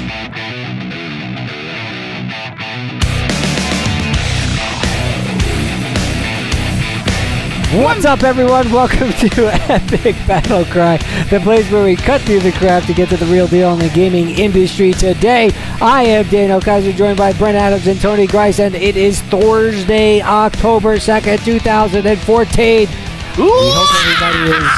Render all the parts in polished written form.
What's up, everyone? Welcome to Epic Battlecry, the place where we cut through the crap to get to the real deal in the gaming industry. Today, I am Daniel Kaiser, joined by Brent Adams and Tony Grice, and it is Thursday, October 2nd, 2014. We hope everybody is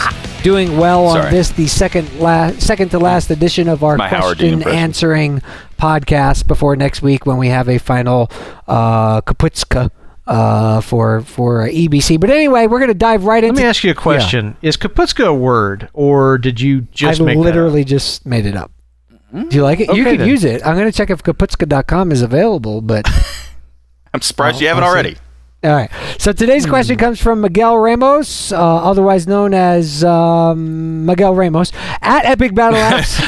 doing well on this, the second to last edition of our question-answering podcast before next week when we have a final Kaputska for EBC. But anyway, we're going to dive right into... Let me ask you a question. Yeah. Is Kaputska a word, or did you just make it up? I literally just made it up. Do you like it? Okay, you could use it. I'm going to check if Kaputska.com is available, but... I'm surprised you haven't already. All right. So today's question comes from Miguel Ramos, otherwise known as Miguel Ramos, at Epic Battle Apps.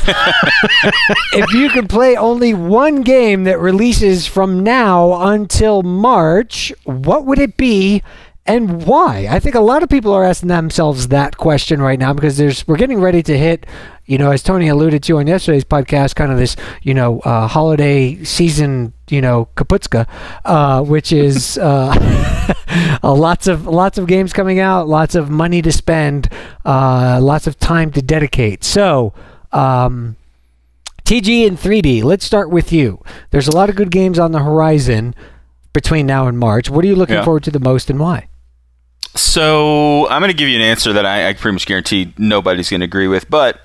If you could play only one game that releases from now until March, what would it be and why? I think a lot of people are asking themselves that question right now because we're getting ready to hit, as Tony alluded to on yesterday's podcast, kind of this, holiday season, Kaputska, which is lots of games coming out, lots of money to spend, lots of time to dedicate. So, TG and 3D, let's start with you. There's a lot of good games on the horizon between now and March. What are you looking forward to the most and why? So I'm going to give you an answer that I pretty much guarantee nobody's going to agree with, but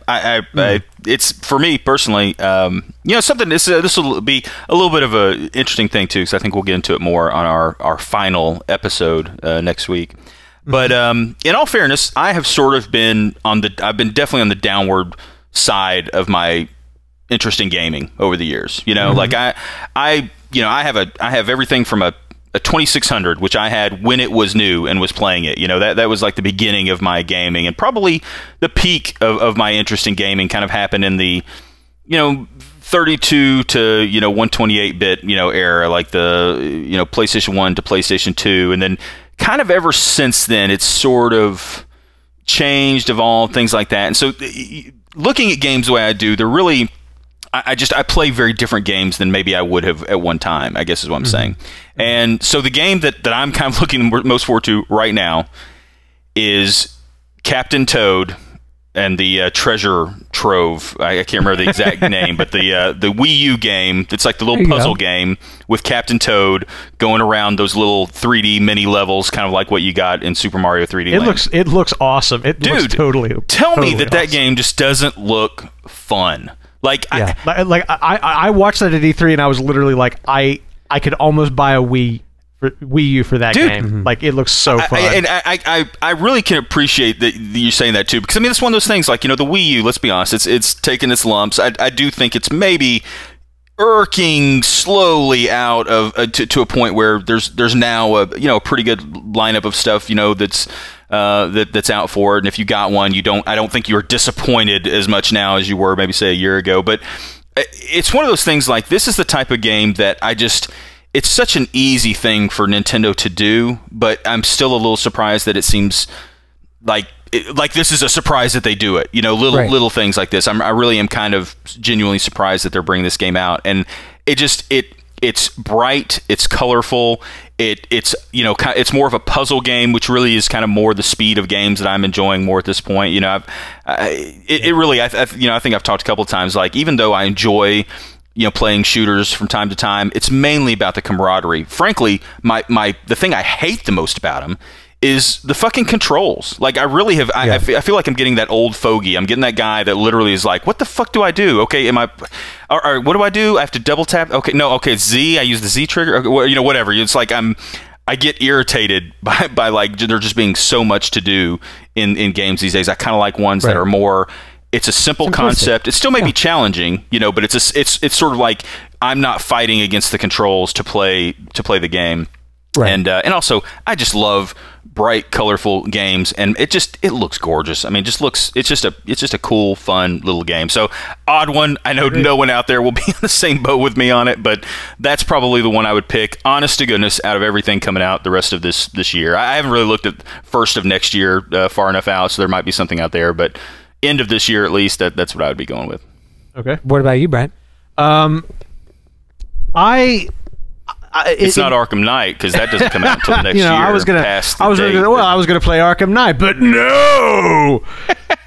it's for me personally, something. This will be a little bit of an interesting thing too, because I think we'll get into it more on our final episode next week. But in all fairness, I have sort of been I've been definitely on the downward side of my interest in gaming over the years. Like I have everything from a 2600, which I had when it was new and was playing it. That was like the beginning of my gaming, and probably the peak of my interest in gaming kind of happened in the 32 to 128-bit era, like the PlayStation 1 to PlayStation 2, and then kind of ever since then it's sort of changed, evolved, things like that. And so looking at games the way I do, they're really I play very different games than maybe I would have at one time, I guess is what I'm saying. And so the game that I'm kind of looking most forward to right now is Captain Toad and the Treasure Trove. I can't remember the exact name, but the Wii U game. It's like the little puzzle game with Captain Toad going around those little 3D mini levels, kind of like what you got in Super Mario 3D Land. It looks awesome. Dude, looks totally me that game just doesn't look fun. I watched that at E3 and I was literally like, I could almost buy a Wii U for that game. Like, it looks so fun. I really can appreciate that you're saying that too, because I mean it's one of those things, like the Wii U. Let's be honest, it's taking its lumps. I do think it's maybe irking slowly out of to a point where there's now a pretty good lineup of stuff that's out for it, and if you got one, I don't think you're disappointed as much now as you were maybe say a year ago. But it's one of those things, like, this is the type of game that it's such an easy thing for Nintendo to do, but I'm still a little surprised that it seems like this is a surprise that they do it. Little things like this. I really am kind of genuinely surprised that they're bringing this game out, and it's bright, it's colorful, it's more of a puzzle game, which really is kind of more the speed of games that I'm enjoying more at this point. I think I've talked a couple of times, like, even though I enjoy playing shooters from time to time, it's mainly about the camaraderie. Frankly, the thing I hate the most about them is the fucking controls. Like, I really have, I feel like I'm getting that old fogey. I'm getting that guy that literally is like, what the fuck do I do? Okay, or what do I do? I have to double tap? Okay, no, okay, it's Z, I use the Z trigger, whatever. It's like I get irritated by like, there just being so much to do in games these days. I kind of like ones that are more, it's a simple concept. It still may be challenging, but it's sort of like, I'm not fighting against the controls to play the game. Right. And also, I just love bright, colorful games, and it looks gorgeous. I mean, it's just a cool, fun little game. So, odd one. I know no one out there will be on the same boat with me on it, but that's probably the one I would pick, honest to goodness, out of everything coming out the rest of this year. I haven't really looked at first of next year far enough out, so there might be something out there, but end of this year at least, that's what I would be going with. Okay. What about you, Brent? It's not Arkham Knight because that doesn't come out until next year. I was gonna play Arkham Knight, but no.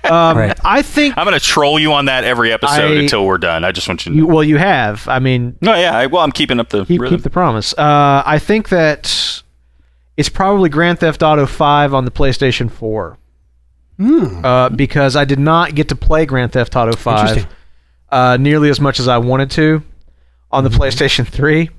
Right. I think I'm gonna troll you on that every episode until we're done. I just want you to know. Well, you have. I mean, no, yeah. I'm keeping up the rhythm. Keep the promise. I think that it's probably Grand Theft Auto 5 on the PlayStation 4. Because I did not get to play Grand Theft Auto 5 nearly as much as I wanted to on the PlayStation 3.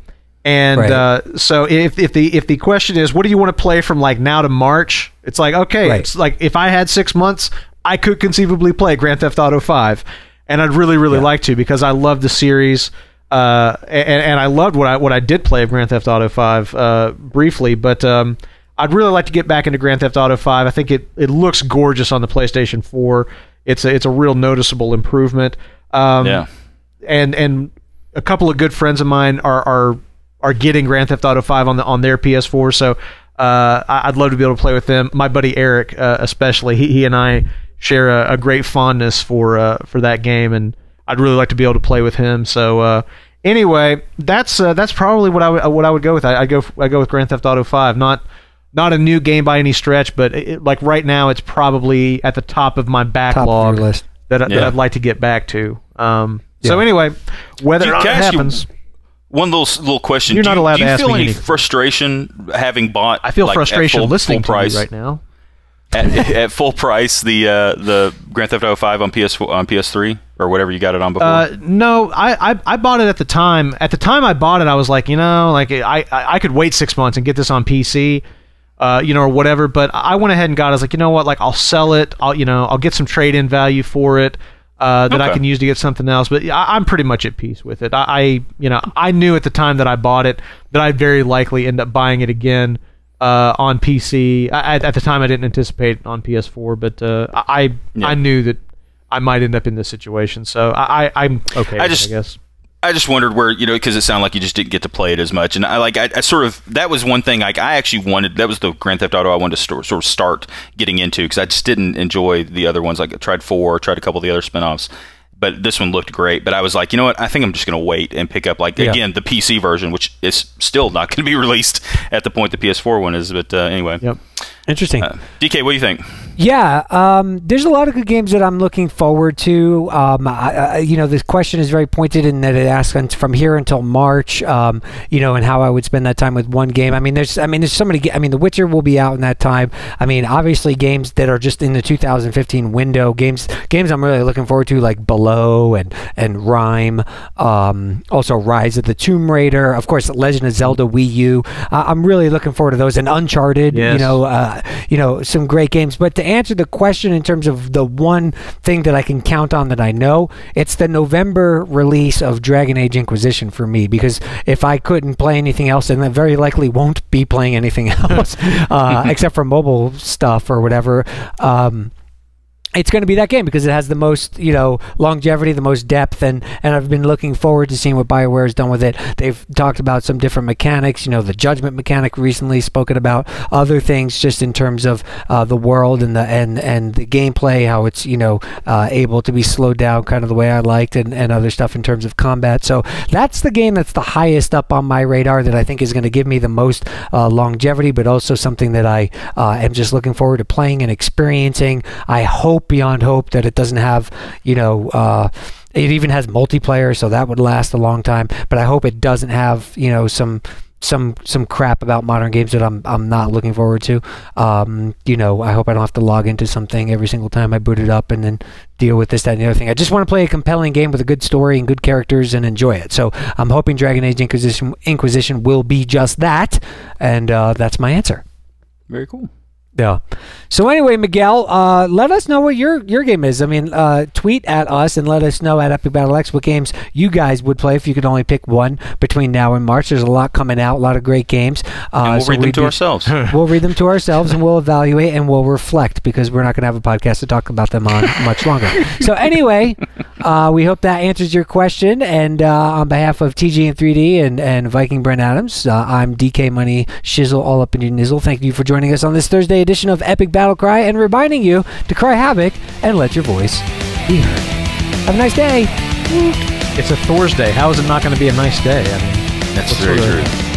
And so if the question is, what do you want to play from like now to March? It's like, okay, it's like if I had 6 months, I could conceivably play Grand Theft Auto 5, and I'd really like to, because I love the series, and I loved what I did play of Grand Theft Auto 5 briefly, but I'd really like to get back into Grand Theft Auto 5. I think it looks gorgeous on the PlayStation 4. It's a real noticeable improvement. And a couple of good friends of mine are getting Grand Theft Auto 5 on their PS4, so I'd love to be able to play with them. My buddy Eric, especially, he and I share a great fondness for that game, and I'd really like to be able to play with him. So anyway, that's probably what I would go with. I go with Grand Theft Auto 5. Not a new game by any stretch, but like right now, it's probably at the top of my backlog list that I'd like to get back to. So anyway, whether or not it happens. One little question. You're not allowed to ask me. Do you feel any frustration having bought? I feel like, frustration listening to you right now. At full price, the Grand Theft Auto 5 on PS3 or whatever you got it on before. No, I bought it at the time. At the time I bought it, I was like, I could wait 6 months and get this on PC, or whatever. But I went ahead and got it. I was like, you know what? Like, I'll sell it. I'll get some trade-in value for it. That I can use to get something else, but I'm pretty much at peace with it. I knew at the time that I bought it that I'd very likely end up buying it again on PC. At the time, I didn't anticipate it on PS4, but I knew that I might end up in this situation, so I'm okay. I guess. I just wondered where, because it sounded like you just didn't get to play it as much, and I sort of, that was one thing. Like, I actually wanted, that was the Grand Theft Auto I wanted to sort of start getting into, because I just didn't enjoy the other ones. Like, I tried 4, tried a couple of the other spinoffs, but this one looked great. But I was like, you know what? I think I'm just going to wait and pick up, again, the PC version, which is still not going to be released at the point the PS4 one is. But anyway. Yep. Interesting. DK, what do you think? Yeah, there's a lot of good games that I'm looking forward to. This question is very pointed in that it asks from here until March, and how I would spend that time with one game. There's so many. The Witcher will be out in that time. Obviously games that are just in the 2015 window. Games I'm really looking forward to, like Below and Rime. Also Rise of the Tomb Raider. Of course, Legend of Zelda Wii U. I'm really looking forward to those, and Uncharted. Yes. Some great games. But to answer the question in terms of the one thing that I can count on that I know, it's the November release of Dragon Age Inquisition for me, because if I couldn't play anything else, and I very likely won't be playing anything else except for mobile stuff or whatever, it's going to be that game, because it has the most, longevity, the most depth, and I've been looking forward to seeing what BioWare has done with it. They've talked about some different mechanics, the judgment mechanic recently, spoken about other things just in terms of the world and the gameplay, how it's, able to be slowed down kind of the way I liked, and other stuff in terms of combat. So that's the game that's the highest up on my radar, that I think is going to give me the most longevity, but also something that I am just looking forward to playing and experiencing. I hope beyond hope that it doesn't have, it even has multiplayer, so that would last a long time. But I hope it doesn't have, some crap about modern games that I'm not looking forward to. I hope I don't have to log into something every single time I boot it up and then deal with this, that, and the other thing. I just want to play a compelling game with a good story and good characters and enjoy it. So I'm hoping Dragon Age Inquisition will be just that, and that's my answer. Very cool. Yeah. So anyway, Miguel, let us know what your game is. Tweet at us and let us know at EpicBattleX what games you guys would play if you could only pick one between now and March. There's a lot coming out, a lot of great games. And we'll read them to ourselves. We'll read them to ourselves, and we'll evaluate, and we'll reflect, because we're not going to have a podcast to talk about them on much longer. So anyway, we hope that answers your question. And on behalf of TG and 3D and Viking Brent Adams, I'm DK Money Shizzle, all up in your nizzle. Thank you for joining us on this Thursday edition of Epic BattleCry, and reminding you to cry havoc and let your voice be heard. Have a nice day. It's a Thursday. How is it not going to be a nice day? I mean, that's very true.